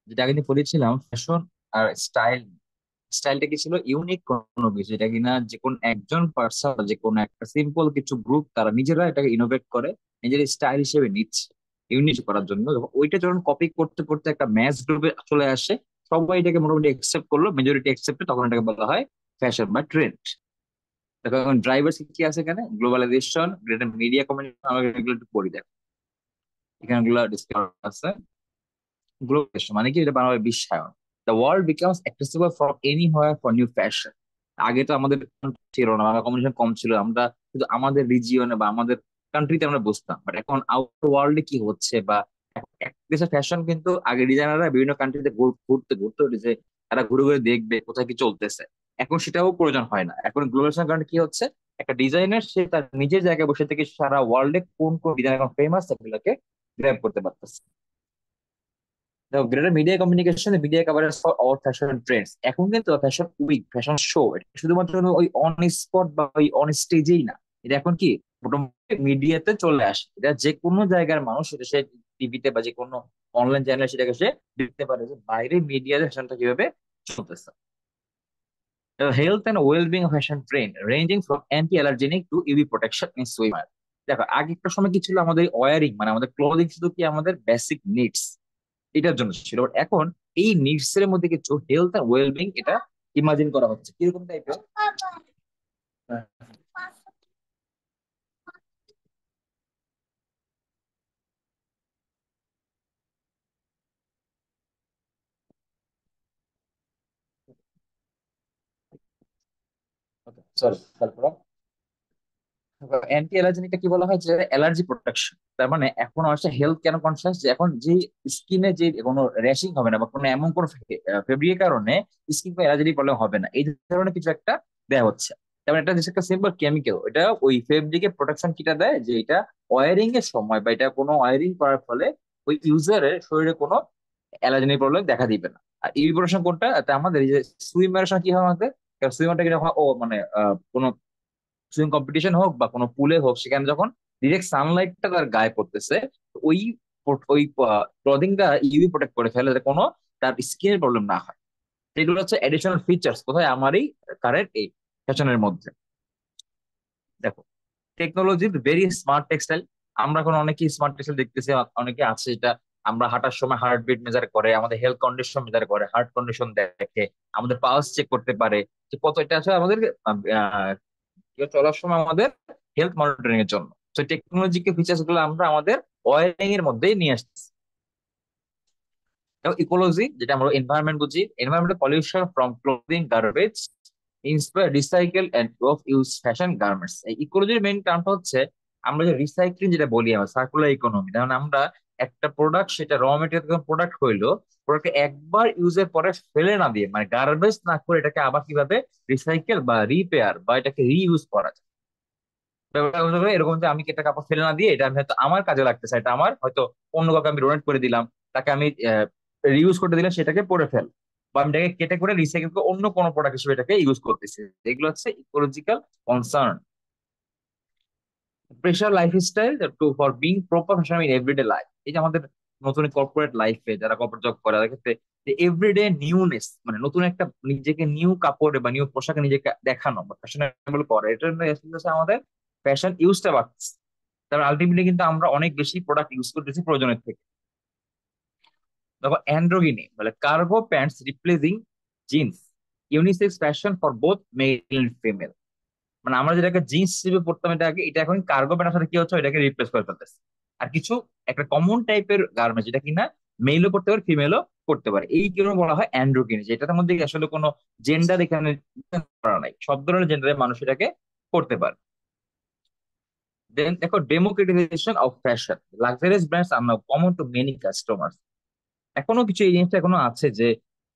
যেটা আগে নিয়ে পড়েছিলাম ফ্যাশন আর স্টাইল। স্টাইলটা কি ছিল? ইউনিক কোনো কিছু, যেটা কিনা যে কোন একজন পার্সন, যে কোন একটা সিম্পল কিছু গ্রুপ তারা নিজেরা এটাকে ইনোভেট করে নিজের স্টাইল হিসেবে নিচ্ছে ইউনিক করার জন্য। ওইটা যখন কপি করতে করতে একটা ম্যাস গ্রুপে চলে আসে, সবাই এটাকে মোটামুটি একসেপ্ট করলো, মেজরিটি একসেপ্টে, তখন এটাকে বলা হয় ফ্যাশন বা ট্রেন্ড। দেখো এখন ড্রাইভার কি আছে এখানে, গ্লোবালাইজেশন, গ্রেটার মিডিয়া কমিউনিকেশন, আমরা এগুলো একটু পড়ি। দেখো এখানে গুলো ডিসকাস আছে। গ্লোবালাইজেশন মানে কি? এটা বাংলায় বিশ্বায়ন। The world becomes accessible for anywhere for new fashion. আগে তো আমাদের ছিল না, বাংলা কমিউনিকেশন কম ছিল, আমরা শুধু আমাদের রিজিয়নে বা আমাদের কান্ট্রিতে আমরা বুঝতাম। বাট এখন আউট ওয়ার্ল্ডে কি হচ্ছে, বা এক দেশের ফ্যাশন কিন্তু আগে ডিজাইনাররা বিভিন্ন কান্ট্রিতে ঘুরতে ঘুরতে যে তারা ঘুরে ঘুরে দেখবে কোথায় কি চলতেছে। এখন সেটাও প্রয়োজন হয় না। এখন গ্লোবালাইজেশন কারণে কি হচ্ছে, একটা ডিজাইনার সে তার নিজের জায়গায় বসে থেকে সারা ওয়ার্ল্ডে কোন কোন ডিজাইন এখন ফেমাস সেগুলোকে গ্র্যাব করতে পারতেছে। দেখো greater media communication, media coverage for all fashion Trends. এখন কিন্তু ফ্যাশন উইক, ফ্যাশন শো, এটা শুধুমাত্র ওই অন স্পট বা ওই অন স্টেজেই না। এটা এখন কি মোটামুটি মিডিয়াতে চলে আসে। এটা যে কোনো জায়গার মানুষ, এটা সে টিভিতে বা যে কোনো অনলাইন চ্যানেলে সেটাকে সে দেখতে পারে যে বাইরে মিডিয়াতে ফ্যাশনটা কিভাবে চলতেছে। Health and wellbeing fashion trend ranging from anti allergenic to UV protection in swimmer. দেখো আগে একটা সময় কি ছিল, আমাদের ওয়ারিং মানে আমাদের ক্লোদিং শুধু কি আমাদের বেসিক নিডস এটার জন্য ছিল, বাট এখন এই নিডস এর মধ্যে কিছু হেলথ আর ওয়েলবিং এটা ইমাজিন করা হচ্ছে কিরকম টাইপের। সরি, তারপর অ্যান্টি অ্যালার্জেনিকটা কি বলা হয়, যে অ্যালার্জি প্রোটেকশন। তার মানে এখন হচ্ছে হেলথ কেন কনসিয়াস, যে এখন যে স্কিনে যে কোনো র্যাশিং হবে না বা কোনো এমন কোনো ফেব্রিকের কারণে স্কিন বা অ্যালার্জি প্রবলেম হবে না, এই ধরনের কিছু একটা দেওয়া হচ্ছে। তেমন এটা হচ্ছে একটা সিম্পল কেমিক্যাল, এটা ওই ফেব্রিকে প্রোটেকশন কিটা দেয়, যে এটা ওয়ারিং এর সময় বা এটা কোনো ওয়ারিং করার ফলে ওই ইউজারের শরীরে কোনো অ্যালার্জেনিক প্রবলেম দেখা দিবে না। আর ইউভি প্রোটেকশন কোনটা, তা আমাদের এই যে সুইমারের সময় কি হয় আমাদের, সুইমারটা যখন ও মানে কোনো সুইমিং কম্পিটিশন হোক বা কোনো পুলে হোক, সেখানে যখন ডিরেক্ট সানলাইটটা তার গায়ে পড়তেছে, তো ওই ওই ক্লদিংটা ইউভি প্রোটেক্ট করে ফেলে, যাতে কোনো তার স্কিনের প্রবলেম না হয়। এগুলো হচ্ছে এডিশনাল ফিচার্স কোথায় আমারই কারেন্ট এই ফ্যাশনের মধ্যে। দেখো টেকনোলজি ভেরি স্মার্ট টেক্সটাইল। আমরা এখন অনেকেই স্মার্ট টেক্সটাইল দেখতেছি, অনেকে আছে যেটা আমরা হাঁটার সময় হার্টবিট মেজার করে, আমাদের হেলথ কন্ডিশন মেজার করে, হার্ট কন্ডিশন দেখে, আমাদের পালস চেক করতে পারে, যে কত এটা আছে আমাদের চলার সময় আমাদের হেলথ মনিটরিং এর জন্য। তো টেকনোলজিক্যাল ফিচার্স গুলো আমরা আমাদের ওয়ারিং এর মধ্যেই নিয়ে আসতেছি। এবং ইকোলজি, যেটা আমরা এনভায়রনমেন্ট বুঝি, environmental pollution from clothing garbage inspire recycle end of use fashion garments. এই ইকোলজির মেইন টার্মটা হচ্ছে আমরা যে রিসাইক্লিং যেটা বলি, আমরা সার্কুলার ইকোনমি। যেমন আমরা একটা প্রোডাক্ট, সেটা র মেটেরিয়াল প্রোডাক্ট হইলো, প্রোডাক্টকে একবার ইউজের পরে ফেলে না দিয়ে, মানে গার্বেজ না করে, এটাকে আবার কিভাবে রিসাইকেল বা রিপেয়ার বা এটাকে রিইউজ করা যায়। ব্যাপারটা হলো এরকম যে আমি কি একটা কাপড় ফেলে না দিয়ে, এটা আমি হয়তো আমার কাজে লাগতেছে, এটা আমার হয়তো অন্য কাউকে আমি ডোনেট করে দিলাম, তাকে আমি রিউজ করতে দিলাম, সেটাকে পরে ফেল, বা আমি এটাকে কেটে করে রিসাইকেল করে অন্য কোনো প্রোডাক্ট হিসেবে এটাকে ইউজ করতেছি। এগুলো হচ্ছে ecological concern. Pressure lifestyle to for being proper fashion in everyday life. এই যে আমাদের নতুন কর্পোরেট লাইফে যারা কর্পোরেট জব করে, তাদের ক্ষেত্রে এভরিডে নিউনেস, মানে নতুন একটা নিজেকে নিউ কাপড়ে বা নিউ পোশাকে নিজেকে দেখানো বা ফ্যাশনেবল করে, এটার জন্য আসলে আমাদের ফ্যাশন ইউজটা বাড়ছে। তারপর আলটিমেটলি কিন্তু আমরা অনেক বেশি প্রোডাক্ট ইউজ করতেছি প্রয়োজনের থেকে। দেখো অ্যান্ড্রোগিনি মানে cargo pants replacing jeans, unisex fashion for both male and female. মানে আমরা যেটাকে জিন্স হিসেবে পড়তাম এটা আগে, এটা এখন কার্গো প্যান্টের সাথে কি হচ্ছে, এটাকে রিপ্লেস করে ফেলতেছে। আর কিছু একটা কমন টাইপের গার্মেন্টস, যেটা কিনা মেলও করতে পারে ফিমেলও করতে পারে, এই জন্য বলা হয় অ্যান্ড্রোগিনি, যেটার মধ্যে আসলে কোনো জেন্ডার এখানে করা নাই, সব ধরনের জেন্ডারের মানুষ এটাকে করতে পারে। দেন দেখো democratization of fashion, luxurious brands are now common to many customer. এখনো কিছু এই জিনিসটা এখনো আছে যে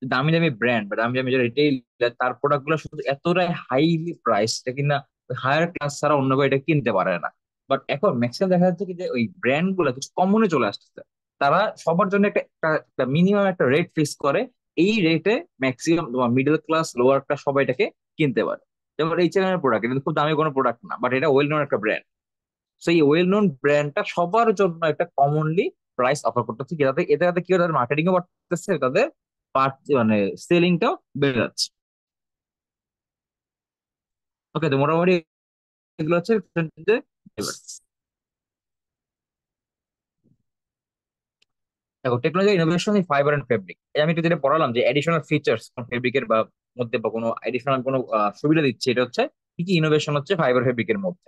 দামি দামি ব্র্যান্ড বা দামি দামি যে রিটেইল, তার প্রোডাক্ট গুলো শুধু এতটাই হাইলি প্রাইস, এটা কিনা হায়ার ক্লাস ছাড়া অন্য কেউ এটা কিনতে পারে না। বাট এখন ম্যাক্সিমাম দেখা যাচ্ছে কি যে ওই ব্র্যান্ড গুলো কিছু কমনে চলে আসতেছে। তারা সবার জন্য একটা মিনিমাম একটা রেট ফিক্স করে, এই রেটে ম্যাক্সিমাম তোমার মিডল ক্লাস লোয়ার ক্লাস সবাই এটাকে কিনতে পারে। যেমন এই চ্যানেলের প্রোডাক্ট কিন্তু খুব দামি কোনো প্রোডাক্ট না, বাট এটা ওয়েল নোন একটা ব্র্যান্ড। সেই ওয়েল নোন ব্র্যান্ডটা সবার জন্য একটা কমনলি প্রাইস অফার করতেছে, কি তাদের এতে তাদের কি হয়, তাদের মার্কেটিং ও বাড়তেছে, তাদের মানে সেলিংটাও বেড়ে যাচ্ছে। ওকে, তো মোটামুটি এগুলো হচ্ছে যে দেখো technology innovation in fibre and fabric, আমি একটু যেটা পড়ালাম যে এডিশনাল ফিচার্স ফেব্রিকের বা মধ্যে বা কোনো এডিশনাল কোনো সুবিধা দিচ্ছে, এটা হচ্ছে কি কি ইনোভেশন হচ্ছে ফাইবার ফেব্রিকের মধ্যে।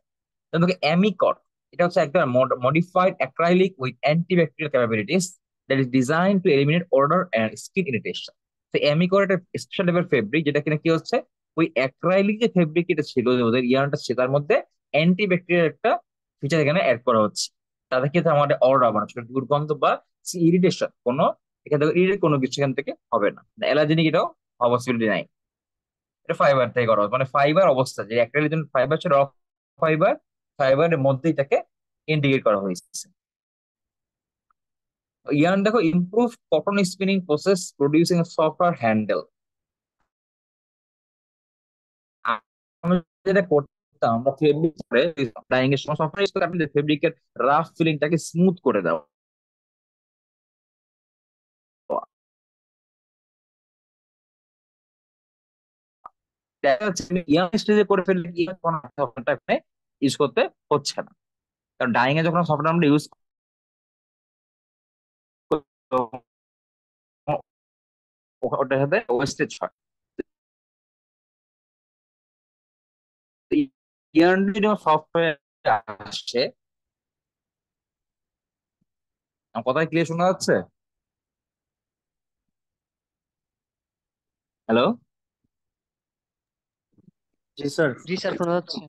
যেমন দেখো অ্যামিকট, এটা হচ্ছে একটা modified acrylic with antibacterial capabilities that is design to eliminate odour and skin irritation. তো অ্যামিকট একটা স্পেশাল টাইপের ফেব্রিক, যেটা কিনা কি হচ্ছে ওই অ্যাক্রাইলিক যে ফেব্রিক এটা ছিল যে ওদের ইয়ারটা ছিল, তার মধ্যে অ্যান্টিব্যাকটেরিয়াল একটা ফিচার এখানে অ্যাড করা হচ্ছে। তাতে কি হচ্ছে, আমাদের অর্ডার মানে ছোট দুর্গন্ধ বা ইরিটেশন কোনো এখান থেকে ইরিটেট কোনো কিছু এখান থেকে হবে না, অ্যালার্জেনিক এটাও পসিবিলিটি নাই। এটা ফাইবার থেকে করা হচ্ছে। মানে ফাইবার অবস্থা যে একটা ফাইবার ছিল ফাইবার, ফাইবারের মধ্যেই তাকে ইন্টিগ্রেট করা হয়েছে। ইয়ান দেখো improve cotton spinning process producing software handle. আমরা যেটা করতাম, আমরা ফেব্রিক করে ডাইং এর সময় সফটওয়্যার ইউজ করে আপনি ফেব্রিকের রাফ ফিলিংটাকে স্মুথ করে দাও। দেখা যাচ্ছে ইয়াং স্টেজে করে ফেললে কি হয়, কোনো সফটওয়্যারটা ইউজ করতে হচ্ছে না। কারণ ডাইং এ যখন সফটওয়্যার আমরা ইউজ ওটার সাথে ওয়েস্টেজ হয়। ইয়ার্নলি যখন সফটওয়্যার আসছে, আমার কথা ক্লিয়ার শোনা যাচ্ছে? হ্যালো? জি স্যার। জি স্যার, শোনা যাচ্ছে।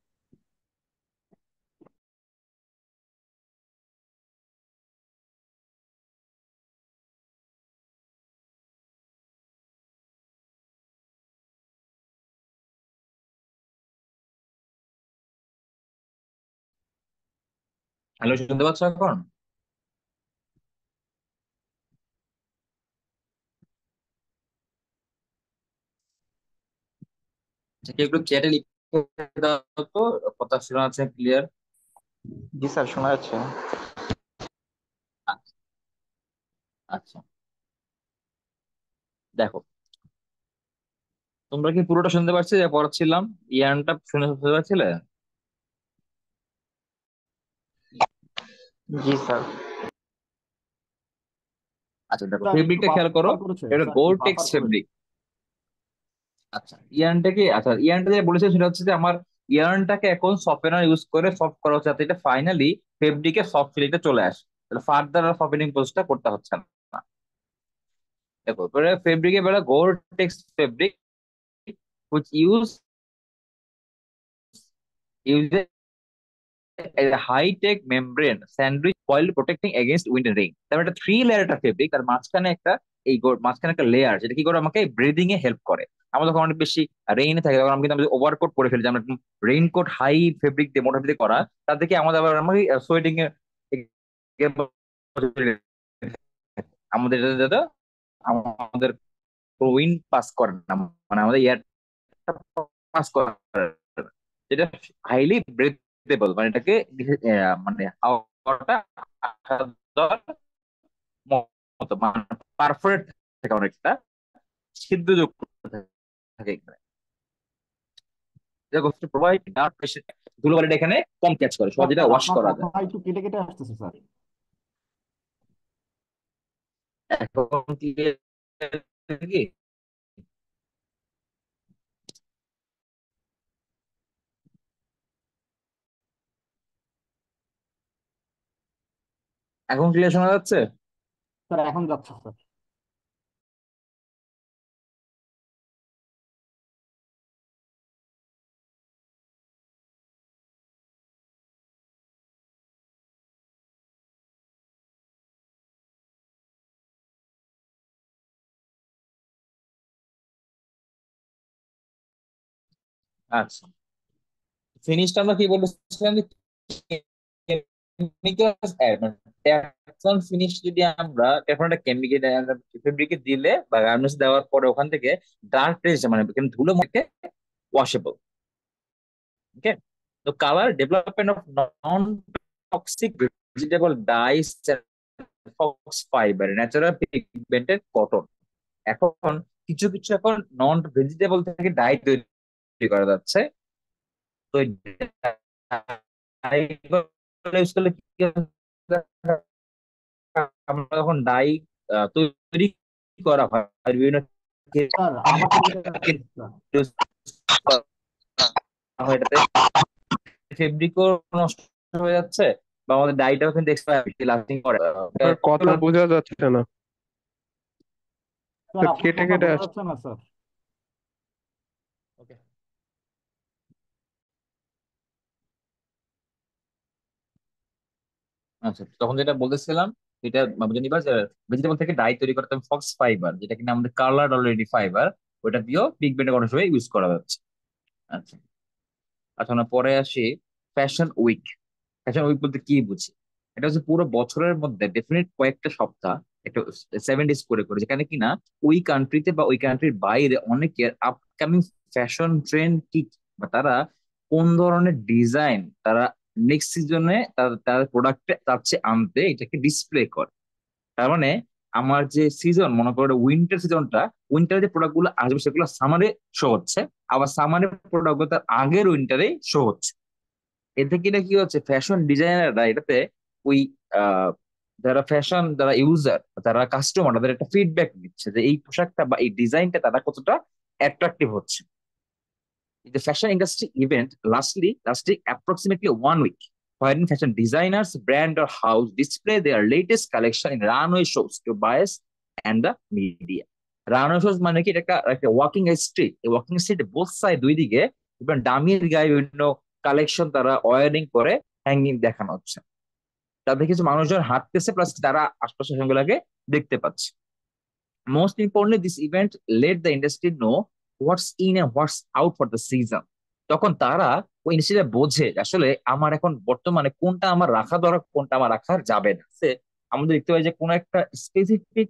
হ্যালো, শুনতে পাচ্ছ এখন? আচ্ছা, কেউ একটু চ্যাটে লিখে দাও তো, কথা শোনা যাচ্ছে ক্লিয়ার? জি স্যার, শোনা যাচ্ছে। আচ্ছা, দেখো তোমরা কি পুরোটা শুনতে পারছি যে পড়াচ্ছিলাম? ইয়ানটা শুনে শুনতে পারছিলে? জি স্যার। আচ্ছা দেখো, স্যার একটু ফেব্রিকটা খেয়াল করো, বাফার করেছে, এটা স্যার একটু গোর্টেক্স বাফার করেছে। ফেব্রিক। আচ্ছা, ইয়ার্নটা যে বলেছে সেটা হচ্ছে যে আমার ইয়ার্নটাকে এখন সফটওয়্যার ইউজ করে সফট করা হচ্ছে, যাতে এটা ফাইনালি ফেব্রিকের সফট ফিলিংটা চলে আসে, তাহলে ফার্দার আর সফটেনিং প্রসেসটা করতে হচ্ছে না। দেখো ফেব্রিকে বলে গোর্টেক্স fabric which uses a high tech membrane sandwich while protecting against wind and rain। তার মানে একটা থ্রি লেয়ার একটা ফেব্রিক, তার মাঝখানে একটা মাঝখানে একটা লেয়ার, যেটা কি করে আমাকে ব্রিদিং এ হেল্প করে। আমরা যখন অনেক বেশি রেইনে থাকি তখন আমরা কিন্তু ওভারকোট পরে ফেলি, যে আমরা রেইনকোট হাই ফেব্রিক দিয়ে মোটা দিয়ে করা, তার থেকে আমাদের আবার আমাকে সোয়েটিং এ আমাদের যাতে আমাদের উইন্ড পাস করে না, মানে আমাদের এয়ার পাস করে না। যেটা হাইলি ব্রেথেবল, মানে এটাকে মানে হাওয়াটা আসা যাওয়ার মতো মানে পারফরেট থাকে, অনেকটা ছিদ্রযুক্ত থাকে এখানে। প্রোভাইড ধুলোবালিটা এখানে কম ক্যাচ করে, স্যার সহজে এটা স্যার ওয়াশ আপনার করা কথা যায়। একটু কেটে কেটে আসতেছে স্যার। এখন কি কি এখন ক্লিয়ার শোনা যাচ্ছে? স্যার এখন যাচ্ছে স্যার। আচ্ছা, ফিনিশটা আমরা কি বলেছিলাম, টেফলন ফিনিশ যদি আমরা টেফলনটা কেমিক্যাল ফেব্রিকে দিলে বা গার্মেন্টস দেওয়ার পরে ওখান থেকে ডার্ক রেজ মানে এখানে ধুলো মধ্যে ওয়াশেবল। ওকে, তো colour development of non toxic vegetable dyes faux fibre, natural pigmented cotton. এখন কিছু কিছু এখন নন ভেজিটেবল থেকে ডাই তৈরি করা যাচ্ছে। তো ডাই ইউজ করলে কি হবে? আমরা যখন ডাই তৈরি করা হয় বিভিন্ন স্যার আবার কেটে কেটে আসতেছে স্যার। use করা হয়, এটাতে ফেব্রিকও নষ্ট হয়ে যাচ্ছে, বা আমাদের ডাইটাও কিন্তু এক্সপায়ার লাস্টিং করে। স্যার কথা বোঝা যাচ্ছে না, স্যার আপনার কেটে কথা কেটে বোঝা আসছে। যাচ্ছে না স্যার। ওকে, আচ্ছা, তখন যেটা বলতেছিলাম, এটা বুঝে নিবা যে ভেজিটেবল থেকে ডাই তৈরি করতে ফক্স ফাইবার, যেটা কিনা আমাদের কালার অলরেডি ফাইবার, ওটা দিয়েও পিগমেন্টের অনেক সময় ইউজ করা যাচ্ছে। আচ্ছা, আচ্ছা, আমরা পরে আসি ফ্যাশন উইক। ফ্যাশন উইক বলতে কি বুঝি? এটা হচ্ছে পুরো বছরের মধ্যে ডেফিনেট কয়েকটা সপ্তাহ, একটা 7 ডেজ করে করে, যেখানে কিনা ওই কান্ট্রিতে বা ওই কান্ট্রির বাইরে অনেকের আপকামিং ফ্যাশন ট্রেন্ড কি কি, বা তারা কোন ধরনের ডিজাইন তারা নেক্সট সিজনে তার প্রোডাক্টে চাচ্ছে আনতে, এটাকে ডিসপ্লে করে। তার মানে আমার যে সিজন, মনে করো উইন্টার সিজনটা, উইন্টারে যে প্রোডাক্ট গুলো আসবে সেগুলো সামারে শো হচ্ছে, আবার সামারের প্রোডাক্ট গুলো তার আগের উইন্টারে শো হচ্ছে। এতে কিনা কি হচ্ছে, ফ্যাশন ডিজাইনাররা এটাতে ওই আহ, যারা ফ্যাশন, যারা ইউজার, যারা কাস্টমার, তাদের একটা ফিডব্যাক দিচ্ছে যে এই পোশাকটা বা এই ডিজাইনটা তারা কতটা অ্যাট্রাকটিভ হচ্ছে। The fashion industry event lasting approximately 1 week, wherein fashion designers, brand or house display their latest collection in runway shows to buyers and the media. Runway shows মানে কি, এটা একটা একটা ওয়াকিং স্ট্রিট। এই ওয়াকিং স্ট্রিট বোথ সাইড, দুই দিকে ডামির গায়ে বিভিন্ন কালেকশন তারা ওয়ারিং করে হ্যাঙ্গিং দেখানো হচ্ছে। তাদের কিছু মানুষজন হাঁটতেছে, প্লাস তারা আশপাশের সেগুলোকে দেখতে পাচ্ছে। Most importantly, this event let the industry know what's in and what's out for the season. তখন তারা ওই ইন্ডাস্ট্রিটা বোঝে যে আসলে আমার এখন বর্তমানে কোনটা আমার রাখা দরকার, কোনটা আমার রাখা যাবে না। আমাদের দেখতে পাই যে কোনো একটা স্পেসিফিক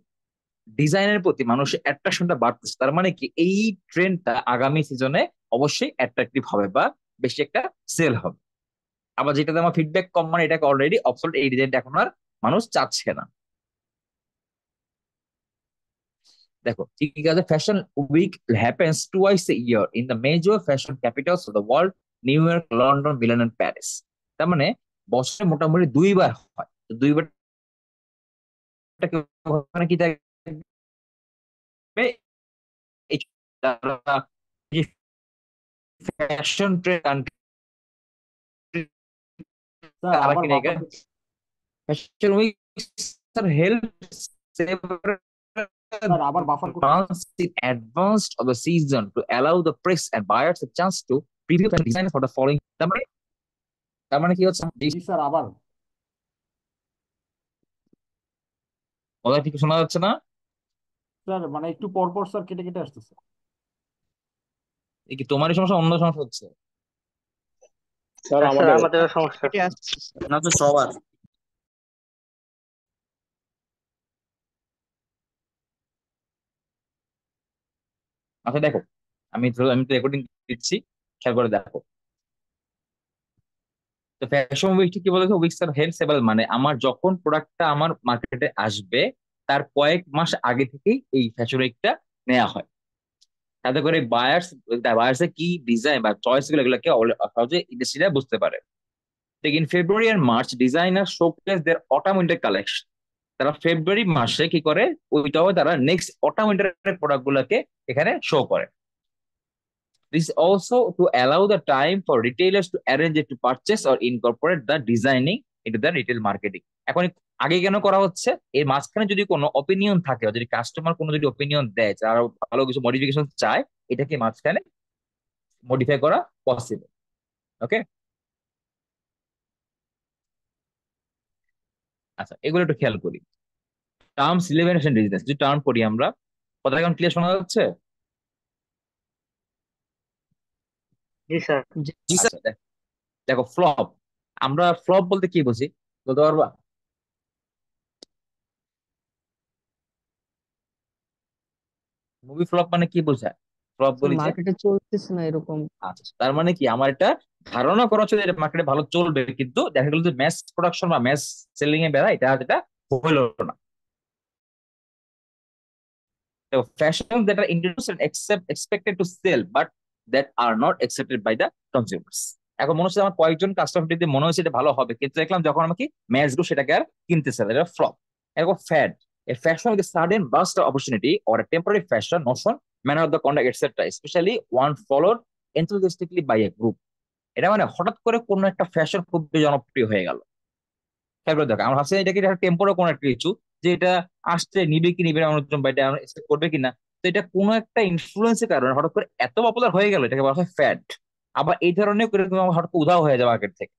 ডিজাইনের প্রতি মানুষের অ্যাট্রাকশনটা বাড়তেছে, তার মানে কি এই ট্রেন্ডটা আগামী সিজনে অবশ্যই অ্যাট্রাকটিভ হবে বা বেশি একটা সেল হবে। আবার যেটাতে আমার ফিডব্যাক কম, মানে এটাকে অলরেডি অবসলুট, এই ডিজাইনটা এখন আর মানুষ চাচ্ছে না। দেখো ঠিক আছে, fashion week happens twice a year in the major fashion capitals of the world, New York, London, Milan and Paris. তার মানে বছরে মোটামুটি দুইবার হয়। তো দুইবার ওখানে কি থাকবে? এই ফ্যাশন ট্রেন্ড স্যার তারা আবার কিনে বাফার দিচ্ছে। Fashion week sir help sir আবার বাফার করতেছে। months in advance of the season to allow the press and buyers a chance to preview and design for the following. তার মানে কি হচ্ছে, জি স্যার আবার। কথা ঠিক শোনা যাচ্ছে না? স্যার মানে একটু পর পর স্যার কেটে কেটে আসতেছে। এই কি তোমারই সমস্যা, অন্য সমস্যা হচ্ছে? স্যার স্যার আমাদের আমাদের সমস্যা। না তো সবার। আচ্ছা দেখো, আমি তো রেকর্ডিং দিচ্ছি, খেয়াল করে দেখো। তো ফ্যাশন উইক কি বলেছে, উইকস আর হেল্প সেভাল, মানে আমার যখন প্রোডাক্টটা আমার মার্কেটে আসবে তার কয়েক মাস আগে থেকেই এই ফ্যাশন উইকটা নেওয়া হয়, তাতে করে বায়ার্স এর কি ডিজাইন বা চয়েস গুলো, এগুলোকে সহজে ইন্ডাস্ট্রিটা বুঝতে পারে। ঠিক in February and March designer showcase their autumn winter collection. তারা ফেব্রুয়ারি মাসে কি করে, ওইটাও তারা নেক্সট অটাম উইন্টারের প্রোডাক্ট গুলোকে এখানে শো করে। This also to allow the time for retailers to arrange it to purchase or incorporate the designing into the retail marketing. এখন আগে কেন করা হচ্ছে, এর মাঝখানে যদি কোনো অপিনিয়ন থাকে, বা যদি কাস্টমার কোনো যদি অপিনিয়ন দেয় যে আরো ভালো কিছু মডিফিকেশন চায়, এটাকে মাঝখানে মডিফাই করা পসিবল। ওকে, আচ্ছা, এগুলো একটু খেয়াল করি। টার্মস রিলেভেন্ট বিজনেস যদি টার্ম করি আমরা, কথা এখন ক্লিয়ার শোনা যাচ্ছে? জি স্যার। জি স্যার। আচ্ছা দেখো, ফ্লপ, আমরা ফ্লপ বলতে কি বুঝি বলতে পারবা? মুভি ফ্লপ মানে কি বোঝায়? ফ্লপ বলি যে, মার্কেটে চলতেছে না এরকম। আচ্ছা, তার মানে কি আমার এটা ধারণা করা হচ্ছে যে মার্কেটে ভালো চলবে, কিন্তু দেখা গেল যে ম্যাস প্রোডাকশন বা ম্যাস সেলিং এ বেড়ায়, এটা যেটা হলো না। So fashion that are introduced and expected to sell but that are not accepted by the consumers. এখন মনে হচ্ছে আমার কয়েকজন কাস্টমার যদি মনে হচ্ছে এটা ভালো হবে, কিন্তু দেখলাম যখন আমাকে ম্যাচ গুলো সেটাকে আর কিনতেছে না, এটা ফ্লপ। এরকম fad, a fashion with a sudden burst of opportunity or a temporary fashion notion, manner of the conduct, etc., especially one followed enthusiastically by a group। এটা মানে হঠাৎ করে কোনো একটা ফ্যাশন খুব জনপ্রিয় হয়ে গেল। খেয়াল করে দেখো, আমরা ভাবছি এটা কি টেম্পোরারি কোনো একটা কিছু, যে এটা আসছে, নিবে কি নিবে না মানুষজন, বা এটা accept করবে কিনা। তো এটা কোনো একটা ইনফ্লুয়েন্সের কারণে হঠাৎ করে এত পপুলার হয়ে গেল, এটাকে বলা হয় ফ্যাড। আবার এই ধরনের করে তুমি হঠাৎ করে উধাও হয়ে যাবে মার্কেট থেকে।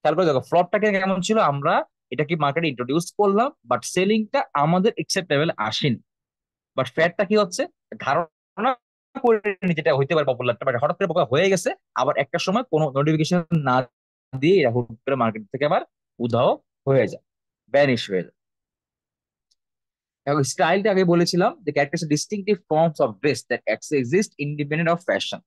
খেয়াল করে দেখো ফ্লপটাকে কেমন ছিল, আমরা এটাকে মার্কেটে ইন্ট্রোডিউস করলাম বাট সেলিংটা আমাদের একসেপ্টেবল আসেনি। বাট ফ্যাডটা কি হচ্ছে, ধারণা করে যেটা হইতে পারে পপুলারটা, বাট হঠাৎ করে পপুলার হয়ে গেছে, আবার একটা সময় কোনো নোটিফিকেশন না দিয়ে এটা হুট করে মার্কেট থেকে আবার উধাও হয়ে যায়, ভ্যানিশ হয়ে যায়। এবং স্টাইলটা আগে বলেছিলাম, the characters are distinctive forms of dress that exist independent of fashion.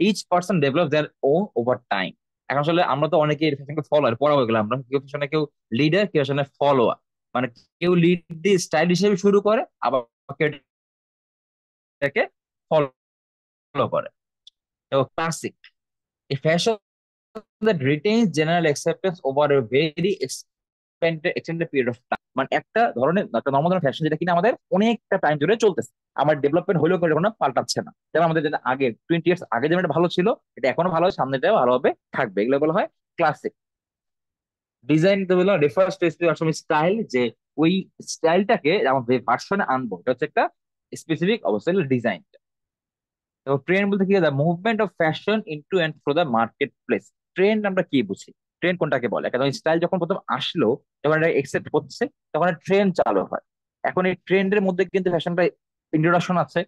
Each person develops their own over time. এখন আসলে আমরা তো অনেকে ফ্যাশনকে ফলোয়ার পড়া হয়ে গেলাম, আমরা কেউ ফ্যাশনে, কেউ লিডার, কেউ ফ্যাশনে ফলোয়ার। মানে কেউ লিড দিয়ে স্টাইল হিসেবে শুরু করে, আবার কেউ এটাকে ফলো করে। তো classic, a fashion that retains general acceptance over a very extended period of time। মানে একটা ধরনের, একটা নর্মাল ধরনের ফ্যাশন যেটা কিনা আমাদের অনেকটা টাইম ধরে চলতেছে, আমার ডেভেলপমেন্ট হলেও করে কোনো পাল্টাচ্ছে না। যেমন আমাদের যেটা আগে 20 ইয়ার্স আগে যেমন এটা ভালো ছিল, এটা এখনো ভালো হয়, সামনেটাও ভালোভাবে থাকবে, এগুলো বলা হয় ক্লাসিক। ডিজাইন তো বললাম রেফার্স টু আসলে স্টাইল, যে ওই স্টাইলটাকে আমাদের ভার্সনে আনবো, এটা হচ্ছে একটা স্পেসিফিক অবস্থায় ডিজাইন। তো ট্রেন্ড বলতে কি, the movement of fashion into and through the marketplace. Trend আমরা কি বুঝি, ট্রেন্ড কোনটাকে বলে? কারণ স্টাইল যখন প্রথম আসলো, যখন এটা একসেপ্ট হচ্ছে, তখন ট্রেন্ড চালু হয়। এখন এই ট্রেন্ডের মধ্যে কিন্তু ফ্যাশনটা ইন্ট্রোডাকশন আছে,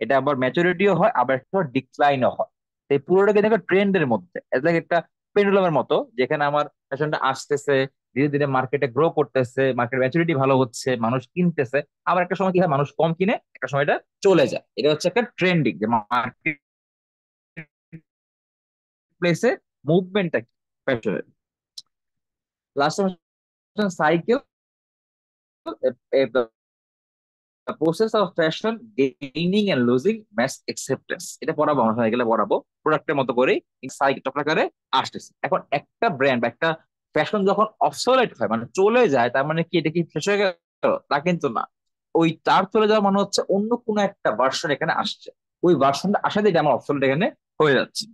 এটা আবার ম্যাচুরিটিও হয়, আবার একটা ডিক্লাইনও হয়। তো এই পুরোটাকে দেখো ট্রেন্ডের মধ্যে এজ লাইক একটা পেন্ডুলামের মতো, যেখানে আমার ফ্যাশনটা আসতেছে, ধীরে ধীরে মার্কেটে গ্রো করতেছে, মার্কেট ম্যাচুরিটি ভালো হচ্ছে, মানুষ কিনতেছে, আবার একটা সময় কি হয়, মানুষ কম কিনে, একটা সময় এটা চলে যায়। এটা হচ্ছে একটা ট্রেন্ডিং, যে মার্কেট প্লেসে মুভমেন্টটা কি ফ্যাশনের। Last cycle, the process of fashion gaining and losing mass acceptance। এটা পড়াবো আমরা, এগুলো পড়াবো প্রোডাক্টের মতো করে সাইকেল চক্রাকারে আসতেছে। এখন একটা ব্র্যান্ড বা একটা ফ্যাশন যখন অবসোলেট হয়, মানে চলে যায়, তার মানে কি এটা কি শেষ হয়ে গেল? তা কিন্তু না। ওই তার চলে যাওয়া মানে হচ্ছে অন্য কোনো একটা ভার্সন এখানে আসছে, ওই ভার্সনটা আসাতে এটা আমার অবসোলেট এখানে হয়ে যাচ্ছে।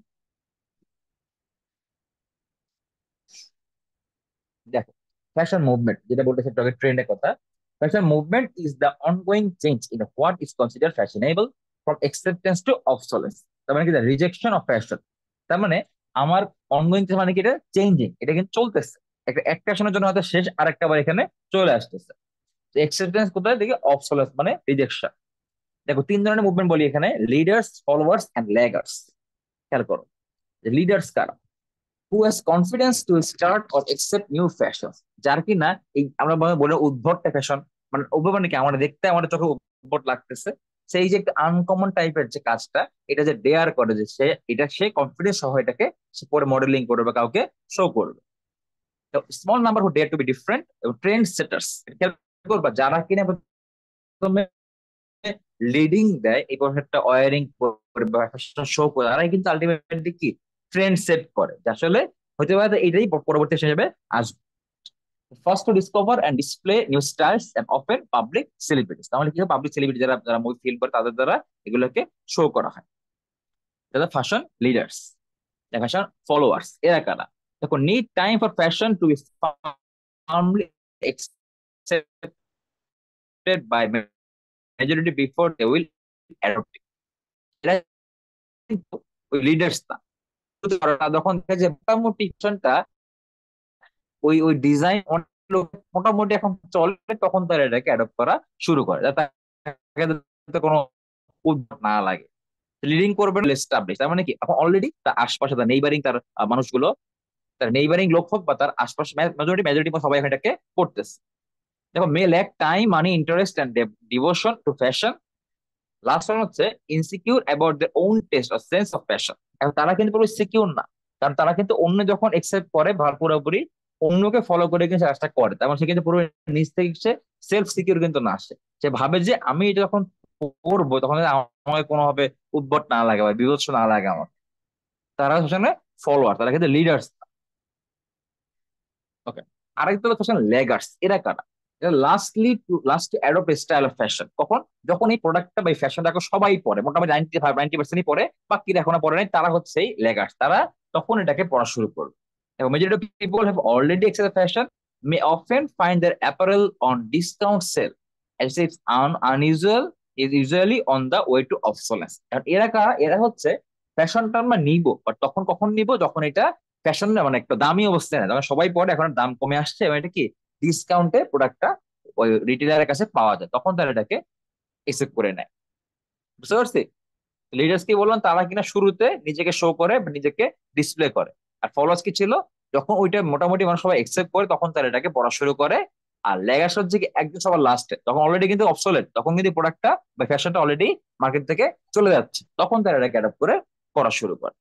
দেখো, ফ্যাশন মুভমেন্ট যেটা বলতেছে ট্রেন্ডের কথা, fashion movement is the ongoing change in what is consider fashionable from acceptance to obsolescence. তার মানে কি, দ্য রিজেকশন অফ ফ্যাশন। তার মানে আমার অনগোয়িং মানে কি, এটা চেঞ্জিং, এটা কিন্তু চলতেছে। একটা ফ্যাশনের জন্য হয়তো শেষ, আর একটা বার এখানে চলে আসতেছে। অ্যাকসেপ্টেন্স কোথায় দেখি, অবসোলেন্স মানে রিজেকশন। দেখো, তিন ধরনের মুভমেন্ট বলি এখানে, লিডার্স, ফলোয়ার্স এন্ড ল্যাগার্স। খেয়াল করো, যে লিডার্স কারা, who has confidence to start or accept new fashions। যার কি না এই আমরা বলে উদ্ভট ফ্যাশন, মানে উদ্ভট মানে কি, আমরা দেখতে আমাদের চোখে উদ্ভট লাগতেছে, সেই যে একটা আনকমন টাইপের যে কাজটা, এটা যে ডেয়ার করে, যে সে এটা সে কনফিডেন্স সহ এটাকে সে পরে মডেলিং করবে বা কাউকে শো করবে। তো small number who dare to be different, এবং ট্রেন্ড সেটার্স। খেয়াল করবা, যারা কিনা প্রথমে লিডিং দেয় এই প্রসেসটা, ওয়ারিং করে বা ফ্যাশন শো করে, তারাই কিন্তু আলটিমেটলি কি ট্রেন্ড সেট করে, যে আসলে হতে পারে এটাই পরবর্তী হিসেবে আসবে। First to discover and display new styles and often public celebrities. তাহলে কি হয়, পাবলিক সেলিব্রিটি যারা যারা মুভি ফিল করে, তাদের দ্বারা এগুলোকে শো করা হয়। যারা ফ্যাশন লিডার্স, ফ্যাশন ফলোয়ার্স, এরা কারা? দেখো, need time for fashion to be firmly accepted by majority before they will adopt it। এরা কিন্তু ওই লিডার্স না, যখন দেখে যে মোটামুটি ফ্যাশনটা ওই ওই ডিজাইন মোটামুটি এখন চলে, তখন তারা এটাকে অ্যাডপ্ট করা শুরু করে, যাতে তাকে যাতে কোনো উদ্ভট না লাগে। লিডিং করবেন এস্টাবলিশ, তার মানে কি এখন অলরেডি তার আশপাশে, তার নেইবারিং, তার মানুষগুলো, তার নেইবারিং লোক হোক বা তার আশপাশে, মেজরিটি মেজরিটি সবাই এখন এটাকে করতেছে। দেখো, may lack time, money, interest and devotion to fashion. Last one হচ্ছে insecure about their own taste or sense of fashion. এখন তারা কিন্তু পুরো সিকিউর না, কারণ তারা কিন্তু অন্য যখন একসেপ্ট করে পুরোপুরি, অন্যকে ফলো করে কিন্তু সে কাজটা করে, তেমন সে কিন্তু পুরো নিজ থেকে সে সেলফ সিকিউর কিন্তু না আসে। সে ভাবে যে আমি এটা যখন করবো তখন যেন আমাকে কোনোভাবে উদ্ভট না লাগে বা বিভৎস না লাগে আমার। তারা হচ্ছে ফলোয়ার, তারা কিন্তু লিডার্স। ওকে, আরেকটা হচ্ছে লেগার্স। এরা কারা? এরা last adopt style of fashion কখন? যখন এই প্রোডাক্টটা বা এই ফ্যাশনটাকে সবাই পরে, মোটামুটি 90% পরে, বাকিরা এখনো পরে নাই, তারা হচ্ছে এই লেগার্স। তারা তখন এটাকে পড়া শুরু করবে। এবং majority of people have already accepted fashion may often find their apparel on discount sale as if unusual is usually on the way to obsolescence। আর এরা কারা? এরা হচ্ছে ফ্যাশনটা আমরা নিব, বাট তখন কখন নিব? যখন এটা ফ্যাশন না, মানে একটা দামি অবস্থায় না, যখন সবাই পরে, এখন দাম কমে আসছে এবং এটা কি ডিসকাউন্টে প্রোডাক্টটা ওই রিটেলারের কাছে পাওয়া যায়, তখন তারা এটাকে একসেপ্ট করে নেয়। বুঝতে পারছি? লিডার্স কি বললাম, তারা কিনা শুরুতে নিজেকে শো করে বা নিজেকে ডিসপ্লে করে। আর ফলোয়ার্স কি ছিল? যখন ওইটা মোটামুটি মানুষ সবাই একসেপ্ট করে তখন তারা এটাকে পড়া শুরু করে। আর লেগার্স হচ্ছে কি একদম সবার লাস্টে, তখন অলরেডি কিন্তু অবসোলেট, তখন কিন্তু প্রোডাক্টটা বা ফ্যাশনটা অলরেডি মার্কেট থেকে চলে যাচ্ছে, তখন তারা এটাকে অ্যাডাপ্ট করে পড়া শুরু করে।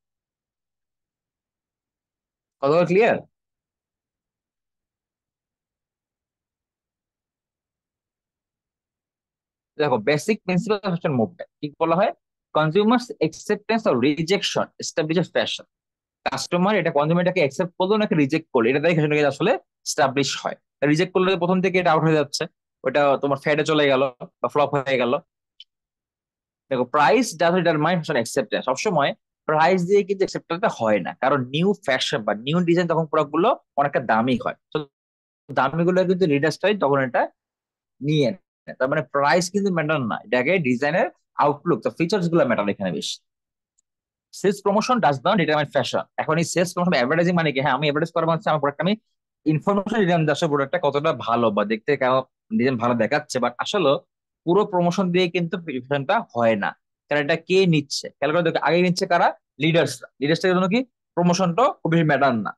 কথা ক্লিয়ার? দেখো, basic principle of fashion movement কি বলা হয়? Consumers acceptance or rejection establish fashion. Customer এটা কনজিউমারটাকে অ্যাকসেপ্ট করলো নাকি রিজেক্ট করলো, এটা দেখে ফ্যাশনটাকে আসলে স্টাবলিশ হয়। রিজেক্ট করলে প্রথম থেকে এটা আউট হয়ে যাচ্ছে, ওটা তোমার ফ্যাডে চলে গেল বা ফ্লপ হয়ে গেল। দেখো, price does determine fashion acceptance. সবসময় প্রাইস দিয়ে কিন্তু অ্যাকসেপ্টেন্সটা হয় না, কারণ নিউ ফ্যাশন বা নিউ ডিজাইন তখন প্রোডাক্ট গুলো অনেকটা দামি হয়। তো দামি গুলো কিন্তু লিডার্সটাই তখন এটা নিয়ে নেয়। তার মানে প্রাইস কিন্তু ম্যাটার না, এটাকে ডিজাইনের আউটলুক, তো ফিচার্স গুলো ম্যাটার এখানে বেশি। Sales promotion does not determine fashion. এখন এই সেলস প্রমোশন অ্যাডভার্টাইজিং মানে কি? হ্যাঁ, আমি অ্যাডভার্টাইজ করা মানে আমার প্রোডাক্ট, আমি ইনফরমেশন দিলাম যে আসলে প্রোডাক্টটা কতটা ভালো বা দেখতে কেমন, ডিজাইন ভালো দেখাচ্ছে, বাট আসলে পুরো প্রমোশন দিয়ে কিন্তু প্রিপারেশনটা হয় না। কারণ এটা কে নিচ্ছে? খেয়াল করে দেখো, আগে নিচ্ছে কারা? লিডার্সরা। লিডার্সটার জন্য কি প্রমোশনটা খুব বেশি ম্যাটার না।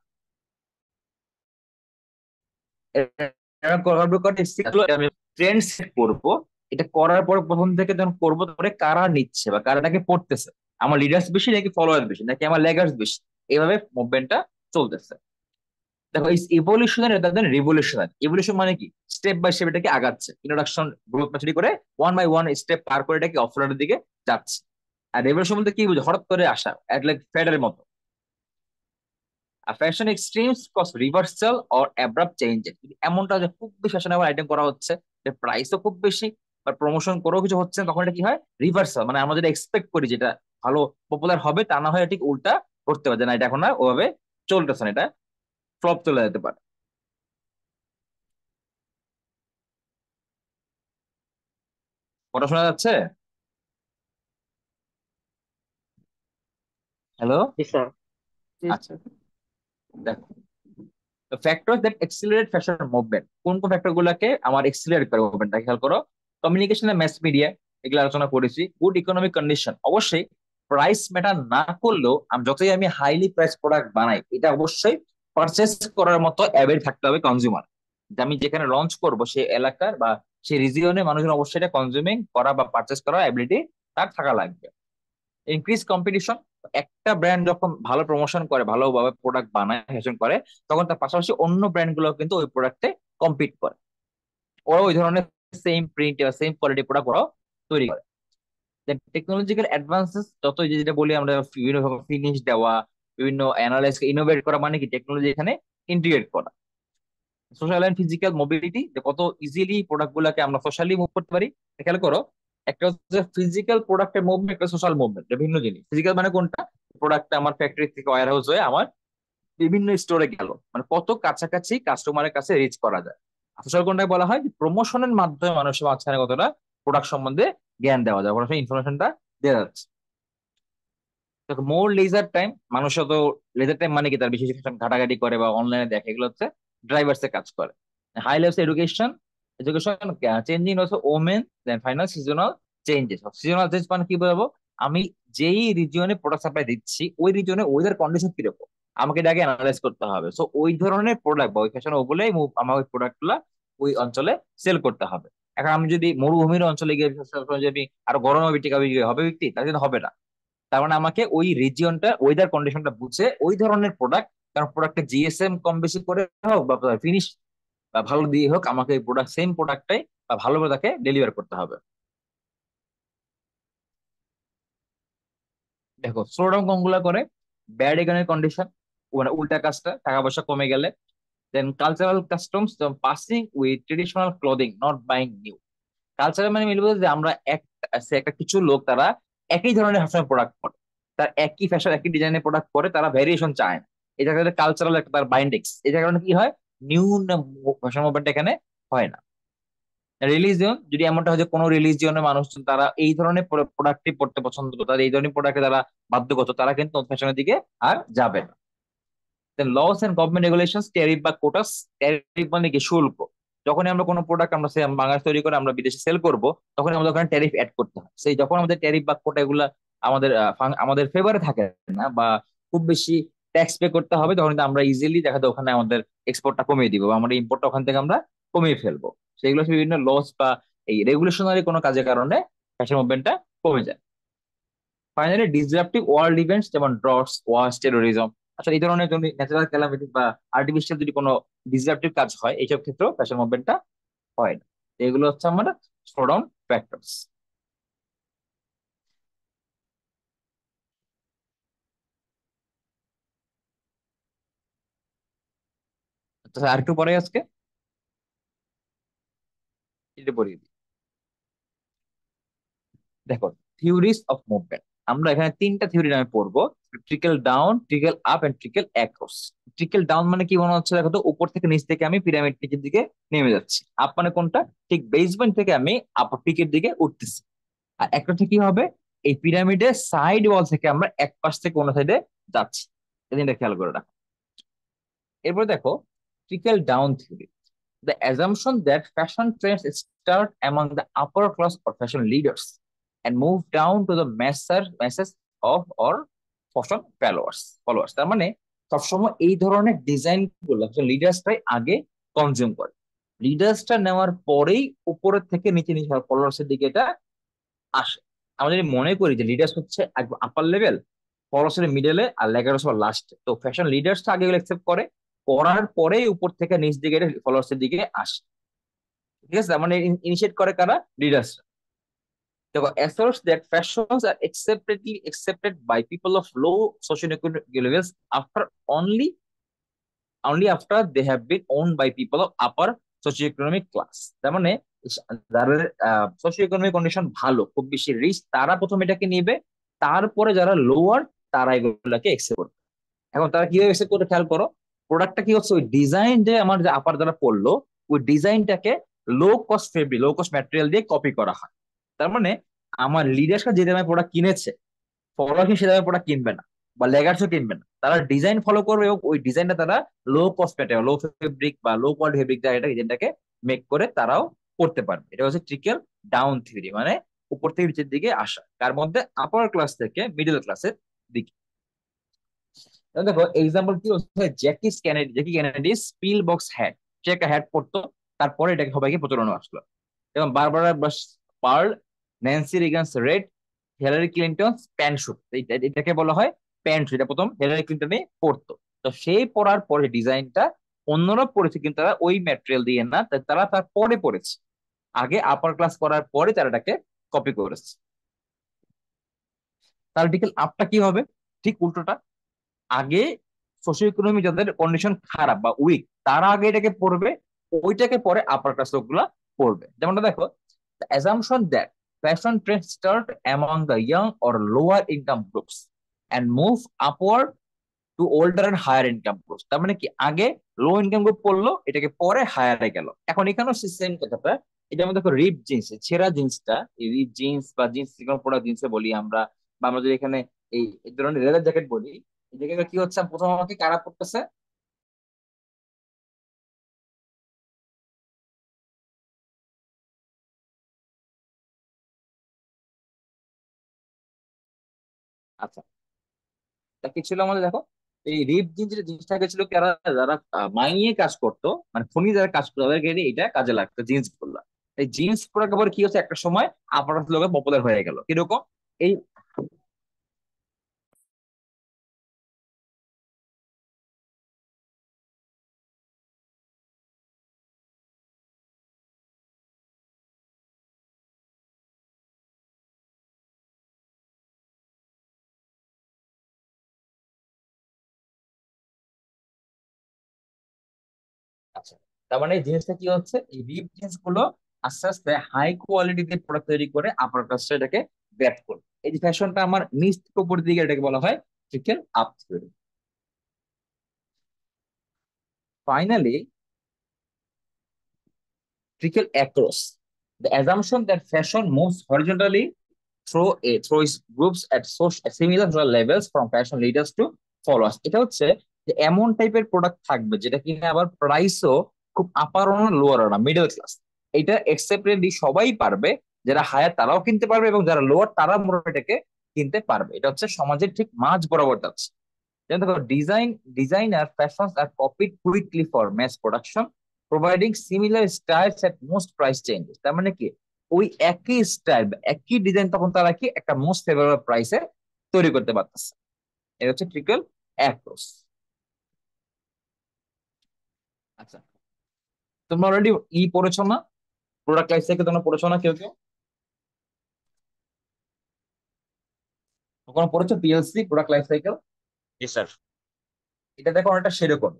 ট্রেন্ড সেট করবো, এটা করার পর প্রথম থেকে যখন করবো, তারপরে কারা নিচ্ছে বা কারা এটাকে পড়তেছে, আমার লিডার্স বেশি নাকি ফলোয়ার বেশি নাকি আমার লেগার্স বেশি, এইভাবে মুভমেন্টটা চলতেছে। দেখো, এই evolutionary rather than revolutionary. Evolution মানে কি? স্টেপ বাই স্টেপ এটাকে আগাচ্ছে, ইন্ট্রোডাকশন গ্রোথ ম্যাচুরি করে ওয়ান বাই ওয়ান স্টেপ পার করে এটাকে অফলাইনের দিকে যাচ্ছে। আর রেভলিউশন বলতে কি বুঝো? হঠাৎ করে আসা, লাইক ফেডের মতো। আর fashion extremes cause reversal or abrupt changes. এমনটা যে খুব বেশি ফ্যাশনেবল আইটেম করা হচ্ছে, প্রাইসও খুব বেশি, বা প্রমোশন করেও কিছু হচ্ছে না, তখন এটা কি হয়? রিভার্সাল, মানে আমরা যেটা এক্সপেক্ট করি যেটা ভালো পপুলার হবে, তা না হয় ঠিক উল্টা করতে পারে, যে না এটা এখন আর ওভাবে চলতেছে না, এটা ফ্লপ চলে যেতে পারে। কথা শোনা যাচ্ছে? হ্যালো? জি স্যার। আচ্ছা, দেখো, factor that Excelerate fashion movement, কোন কোন ফ্যাক্টর গুলাকে আমার এক্সিলারেট করে মুভমেন্টটা খেয়াল করো। কমিউনিকেশন এন্ড মাস মিডিয়া, এগুলো আলোচনা করেছি। গুড ইকোনমিক কন্ডিশন, অবশ্যই প্রাইস ম্যাটার না করলেও যতই আমি হাইলি প্রাইস প্রোডাক্ট বানাই, এটা অবশ্যই পারচেস করার মতো অ্যাবিলিটি থাকতে হবে কনজিউমার। যে আমি যেখানে লঞ্চ করব সেই এলাকার বা সেই রিজিয়নে মানুষজন অবশ্যই এটা কনজিউমিং করা বা পারচেস করার অ্যাবিলিটি তার থাকা লাগবে। ইনক্রিজ কম্পিটিশন, একটা ব্র্যান্ড যখন ভালো প্রমোশন করে, ভালোভাবে প্রোডাক্ট বানায়, ফ্যাশন করে, তখন তার পাশাপাশি অন্য ব্র্যান্ড গুলো কিন্তু ওই প্রোডাক্টে কম্পিট করে, ওরা ওই ধরনের সেম প্রিন্ট বা সেম কোয়ালিটি প্রোডাক্ট ওরাও তৈরি করে। দেন টেকনোলজিক্যাল অ্যাডভান্সেস, যত এই যে যেটা বলি আমরা, বিভিন্ন ফিনিশ দেওয়া, বিভিন্ন অ্যানালাইজ ইনোভেট করা, মানে কি টেকনোলজি এখানে ইন্টিগ্রেট করা। সোশ্যাল এন্ড ফিজিক্যাল মোবিলিটি, যে কত ইজিলি প্রোডাক্ট গুলাকে আমরা সোশ্যালি মুভ করতে পারি। খেয়াল করো, একটা হচ্ছে ফিজিক্যাল প্রোডাক্টের মুভমেন্ট, একটা সোশ্যাল মুভমেন্ট, ভিন্ন জিনিস। ফিজিক্যাল মানে কোনটা? প্রোডাক্টটা আমার ফ্যাক্টরি থেকে ওয়্যার হাউস হয়ে আমার বিভিন্ন স্টোরে গেল, মানে কত কাছাকাছি কাস্টমারের কাছে রিচ করা যায়। সোশ্যাল কোনটাকে বলা হয়? প্রমোশনের মাধ্যমে মানুষের মাঝখানে কতটা প্রোডাক্ট সম্বন্ধে জ্ঞান দেওয়া যায়, মানুষের ইনফরমেশনটা দেওয়া যাচ্ছে। মোর লেজার টাইম, মানুষ তো লেজার টাইম মানে কি? তার বেশি ঘাটাঘাটি করে বা অনলাইনে দেখে, এগুলো হচ্ছে ড্রাইভার্স এর কাজ করে। High level education, education changing also women. Then final seasonal changes. Seasonal change মানে কি বলবো? আমি যেই রিজিয়নে প্রোডাক্ট সাপ্লাই দিচ্ছি, ওই রিজিয়নে ওয়েদার কন্ডিশন কিরকম, আমাকে এটাকে অ্যানালাইজ করতে হবে। সো ওই ধরনের প্রোডাক্ট বা ওই ফ্যাশন, ওগুলোই আমার ওই প্রোডাক্ট গুলা ওই অঞ্চলে সেল করতে হবে। এখন আমি যদি মরুভূমির অঞ্চলে গিয়ে যদি আরো গরম হবে, টিকা হবে বিক্রি, তাহলে কিন্তু হবে না। তার মানে আমাকে ওই রিজিয়নটা ওয়েদার কন্ডিশনটা বুঝে ওই ধরনের প্রোডাক্ট কারণ প্রোডাক্টটা জিএসএম কম বেশি করে হোক বা ফিনিশ বা ভালো দিয়ে হোক, আমাকে এই প্রোডাক্ট সেম প্রোডাক্টটাই বা ভালোভাবে তাকে ডেলিভার করতে হবে। দেখো স্লো ডাউন কোনগুলা করে, ব্যাড ইকোনমিক কন্ডিশন, মানে উল্টা কাজটা, টাকা পয়সা কমে গেলে। Then cultural customs, passing with traditional clothing, not buying new. Cultural মানে মিলবো যে আমরা একটা কিছু লোক তারা একই ধরনের ফ্যাশন প্রোডাক্ট করে, তার একই ফ্যাশন একই ডিজাইনের প্রোডাক্ট করে, তারা ভেরিয়েশন চায় না। এটা কালচারাল একটা তার বাইন্ডিংস, এটা কারণে কি হয়, নিউ ফ্যাশন মুভমেন্ট এখানে হয় না। রিলিজিয়ন, যদি এমনটা হয় যে কোনো রিলিজিয়নের মানুষজন তারা এই ধরনের প্রোডাক্টই পড়তে পছন্দ করে, তারা এই ধরনের প্রোডাক্টে তারা বাধ্যগত, তারা কিন্তু ফ্যাশনের দিকে আর যাবে না। Then loss and government regulation, tariff বা কোটাস। ট্যারিফ মানে কি, শুল্ক। যখনই আমরা কোনো প্রোডাক্ট আমরা বাংলাদেশ তৈরি করে আমরা বিদেশে সেল করব, তখন আমাদের ওখানে ট্যারিফ অ্যাড করতে হয়। সেই যখন আমাদের ট্যারিফ বা কোটা এগুলা আমাদের আমাদের ফেভারে থাকে না, বা খুব বেশি ট্যাক্স পে করতে হবে, তখন কিন্তু আমরা ইজিলি দেখা যায় ওখানে আমাদের এক্সপোর্টটা কমিয়ে দিব, বা আমাদের ইম্পোর্টটা ওখান থেকে আমরা কমিয়ে ফেলবো। সেগুলো হচ্ছে বিভিন্ন লস বা এই রেগুলেশনারি কোনো কাজের কারণে ফ্যাশন মুভমেন্টটা কমে যায়। ফাইনালি ডিসরাপটিভ ওয়ার্ল্ড ইভেন্টস, যেমন ড্রটস, ওয়ার্স, টেরোরিজম। আসলে এই ধরনের যদি ন্যাচারাল ক্যালামিটি বা আর্টিফিশিয়াল যদি কোনো ডিসরাপটিভ কাজ হয়, এইসব ক্ষেত্রেও ফ্যাশন মুভমেন্টটা হয় না। তো এগুলো হচ্ছে আমার স্লোডাউন ফ্যাক্টরস। আচ্ছা, আরেকটু পরে আজকে এটা পড়িয়ে দিই। দেখো, থিওরিজ অফ মুভমেন্ট, আমরা এখানে তিনটা থিওরি নামে পড়বো: trickle down, trickle up and trickle across. Trickle down মানে কি মনে হচ্ছে, দেখো তো উপর থেকে নিচ থেকে আমি পিরামিড নিচের দিকে নেমে যাচ্ছি। আপ মানে কোনটা, ঠিক বেসমেন্ট থেকে আমি আপার পিকের দিকে উঠতেছি। আর একটা কি হবে, এই পিরামিডের সাইড ওয়াল থেকে আমরা এক পাশ থেকে অন্য সাইডে যাচ্ছি। এই জিনিসটা খেয়াল করে রাখো। এরপর দেখো trickle down theory, the assumption that fashion trends start among the upper class or fashion leaders and move down to the masses of or fashion followers। তার মানে সবসময় এই ধরনের ডিজাইন গুলো লিডার্সরাই আগে কনজিউম করে, লিডার্সটা নেওয়ার পরেই উপরের থেকে নিচে নিচে ফলোয়ার্স এর দিকে এটা আসে। আমরা যদি মনে করি যে লিডার্স হচ্ছে আপার লেভেল, ফলোয়ার্স এর মিডলে, আর লেগার্স হলো লাস্টে, তো ফ্যাশন লিডার্সটা আগে একসেপ্ট করে, করার পরেই উপর থেকে নিচ দিকে ফলোয়ার্স এর দিকে আসে। ঠিক আছে, মানে ইনিশিয়েট করে কারা, লিডার্স। দেখো asserts that fashions are accepted by people of low socioeconomic levels after only after they have been owned by people of upper socioeconomic class। তার মানে যাদের সোশিও ইকোনমিক কন্ডিশন ভালো, খুব বেশি রিচ, তারা প্রথম এটাকে নিবে, তারপরে যারা লোয়ার তারা এগুলাকে একসেপ্ট করবে। এখন তারা কিভাবে একসেপ্ট করে খেয়াল করো, প্রোডাক্টটা কি হচ্ছে, ওই ডিজাইন যে আমার যে আপার যারা পড়লো, ওই ডিজাইনটাকে লো কস্ট ম্যাটেরিয়াল দিয়ে কপি করা হয়। তার মানে আমার লিডার্সরা যে দামে প্রোডাক্ট কিনেছে, ফলোয়ার সে দামে প্রোডাক্ট কিনবে না, বা লেগার্সও কিনবে না, তারা ডিজাইন ফলো করবে এবং ওই ডিজাইনটা তারা লো কস্ট ম্যাটেরিয়াল, লো ফেব্রিক বা লো কোয়ালিটি ফেব্রিক দিয়ে এটা ডিজাইনটাকে মেক করে তারাও করতে পারবে। এটা হচ্ছে ট্রিকল ডাউন থিওরি, মানে উপর থেকে নিচের দিকে আসা, কার মধ্যে, আপার ক্লাস থেকে মিডল ক্লাসের দিকে। দেখো এক্সাম্পল কি হচ্ছে, Jackie Kennedy pillbox hat, সে একটা হ্যাট পরতো, তারপরে এটাকে সবাইকে প্রচলন আসলো। এবং Barbara pearl, Nancy Reagan's red, Hillary Clinton pantsuit, এটাকে বলা হয় প্যান্ট শুট, এটা প্রথম হিলারি ক্লিন্টনে পরতো। তো সেই পরার পরে ডিজাইনটা অন্যরা পড়েছে, কিন্তু তারা ওই ম্যাটেরিয়াল দিয়ে না, তারা তার পরে পড়েছে, আগে আপার ক্লাস করার পরে তারা এটাকে কপি করেছে। তার ডিটেল আপটা কি হবে, ঠিক উল্টোটা। আগে সোশ্যাল ইকোনমি যাদের কন্ডিশন খারাপ বা উইক, তারা আগে এটাকে পড়বে, ওইটাকে পরে আপার ক্লাস লোকগুলা পড়বে। যেমনটা দেখো, the assumption that fashion trends start among the young or lower income groups and move upward to older and higher income groups। তার মানে কি, আগে লো ইনকাম গ্রুপ পড়লো, এটাকে পরে হায়ারে গেল। এখন এখানেও সেম কথাটা, এটা মধ্যে দেখো রিপ জিন্স, ছেঁড়া জিন্সটা, এই রিপ জিন্স বা জিন্স কোনো পড়া জিন্সে বলি আমরা, বা আমরা যদি এখানে এই ধরনের লেদার জ্যাকেট বলি, এই জ্যাকেটটা কি হচ্ছে, প্রথম আমাকে কারা পড়তেছে, আচ্ছা তা কি ছিল আমাদের, দেখো এই রিপ জিন্স যে জিনিসটা ছিল, যারা যারা মাইনিয়ে কাজ করতো, মানে খনি যারা কাজ করতো, তাদেরকে এটা কাজে লাগতো জিন্স গুলা। এই জিন্স পরার পরে কি হচ্ছে, একটা সময় আপার লোকে পপুলার হয়ে গেল, কিরকম, এই আচ্ছা, তার মানে এই জিনিসটা কি হচ্ছে, এই রিপ জিন্স গুলো আস্তে আস্তে হাই কোয়ালিটিতে প্রোডাক্ট তৈরি করে আপার ক্লাসটা এটাকে গ্র্যাব করবে। এই যে ফ্যাশনটা আমার নিচ থেকে উপরের দিকে, এটাকে বলা হয় trickle up theory. Finally trickle across. The assumption that fashion moves horizontally through its groups at similar levels from fashion leaders to followers. এটা হচ্ছে যে এমন টাইপের প্রোডাক্ট থাকবে যেটা কিনা আবার প্রাইসও খুব আপারও না লোয়ারও না, মিডল ক্লাস। এটা এক্সেপ্টেডলি সবাই পারবে, যারা হায়ার তারাও কিনতে পারবে এবং যারা লোয়ার তারা মোটামুটি এটাকে কিনতে পারবে। এটা হচ্ছে সমাজের ঠিক মাঝ বরাবর যাচ্ছে। যেমন দেখো, designer fashions are copied quickly for mass production, providing similar styles at most price changes. তার মানে কি, ওই একই স্টাইল একই ডিজাইন তখন তারা কি একটা মোস্ট ফেভারেবল প্রাইসে তৈরি করতে পারতেছে। এটা হচ্ছে ট্রিকল অ্যাক্রস। আচ্ছা, তোমরা অলরেডি পড়েছো না, প্রোডাক্ট লাইফ সাইকেল তোমরা পড়েছো না কেউ কেউ? কখনো পড়েছো পিএলসি, প্রোডাক্ট লাইফ সাইকেল? জি স্যার। এটা দেখো অনেকটা সেরকম।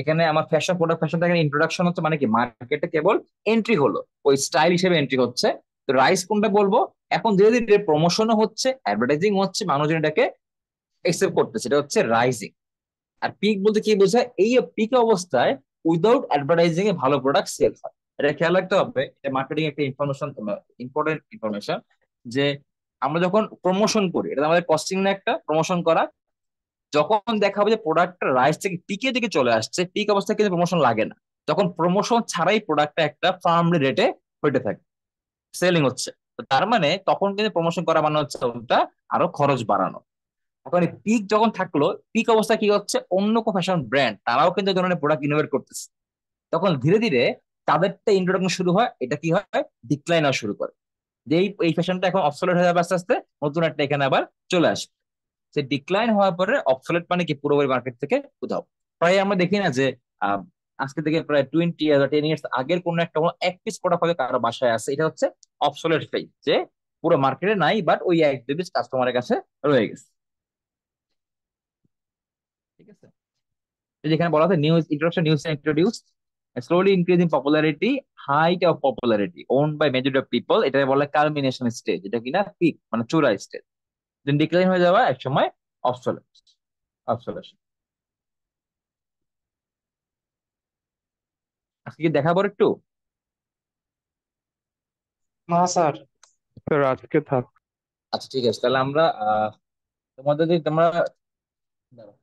এখানে আমার ফ্যাশন থেকে ইন্ট্রোডাকশন হচ্ছে, মানে কি মার্কেটে কেবল এন্ট্রি হলো, ওই স্টাইল হিসেবে এন্ট্রি হচ্ছে। তো রাইস কোনটা বলবো, এখন ধীরে ধীরে প্রমোশনও হচ্ছে, অ্যাডভার্টাইজিং হচ্ছে, মানুষজন এটাকে একসেপ্ট করতেছে, এটা হচ্ছে রাইজিং। আর পিক বলতে কি বোঝায়, এই পিক অবস্থায় উইদাউট অ্যাডভার্টাইজিং এ ভালো প্রোডাক্ট সেল হয়। এটা খেয়াল রাখতে হবে, এটা মার্কেটিং একটা ইনফরমেশন, ইম্পর্টেন্ট ইনফরমেশন, যে আমরা যখন প্রমোশন করি, এটা আমাদের কস্টিং না একটা প্রমোশন করা। যখন দেখা হবে যে প্রোডাক্টটা রাইস থেকে পিকের দিকে চলে আসছে, পিক অবস্থায় কিন্তু প্রমোশন লাগে না, তখন প্রমোশন ছাড়াই প্রোডাক্টটা একটা ফার্মলি রেটে হইতে থাকে, সেলিং হচ্ছে। তো তার মানে তখন কিন্তু প্রমোশন করা মানে হচ্ছে ওটা আরো খরচ বাড়ানো। এখন পিক যখন থাকলো, পিক অবস্থা কি হচ্ছে, অন্য কোনো ফ্যাশন ব্র্যান্ড তারাও কিন্তু এই ধরনের প্রোডাক্ট ইনোভেট করতেছে। তখন ধীরে ধীরে তাদেরটা ইন্ট্রোডাকশন শুরু হয়, এটা কি হয়, ডিক্লাইন হওয়া শুরু করে। যে এই ফ্যাশনটা এখন অবসলেট হয়ে যাবে আস্তে আস্তে, নতুন একটা এখানে আবার চলে আসবে। সে ডিক্লাইন হওয়ার পরে অবসলেট মানে কি, পুরোপুরি মার্কেট থেকে উধাও। প্রায় আমরা দেখি না যে আহ, আজকে থেকে প্রায় 20 10 ইয়ার্স আগের কোন একটা এক পিস প্রোডাক্ট হয়তো কারো বাসায় আছে, এটা হচ্ছে অবসলেট ফেজ, যে পুরো মার্কেটে নাই, বাট ওই এক দুই পিস কাস্টমারের কাছে রয়ে গেছে। ঠিক আছে, যেখানে বলা হচ্ছে news introduction, news introduce slowly increasing popularity, height of popularity won by majority of people, এটা বলে কালমিনেশন স্টেজ, এটা কিনা পিক মানে চূড়া স্টেজ। দেন ডিক্লাইন হয়ে যাওয়া এক সময় অবসলেট, অবসলেশন। আজকে কি দেখাবো একটু? না স্যার। স্যার আজকে থাক। আচ্ছা ঠিক আছে, তাহলে আমরা তোমাদের যদি তোমরা দাঁড়াও।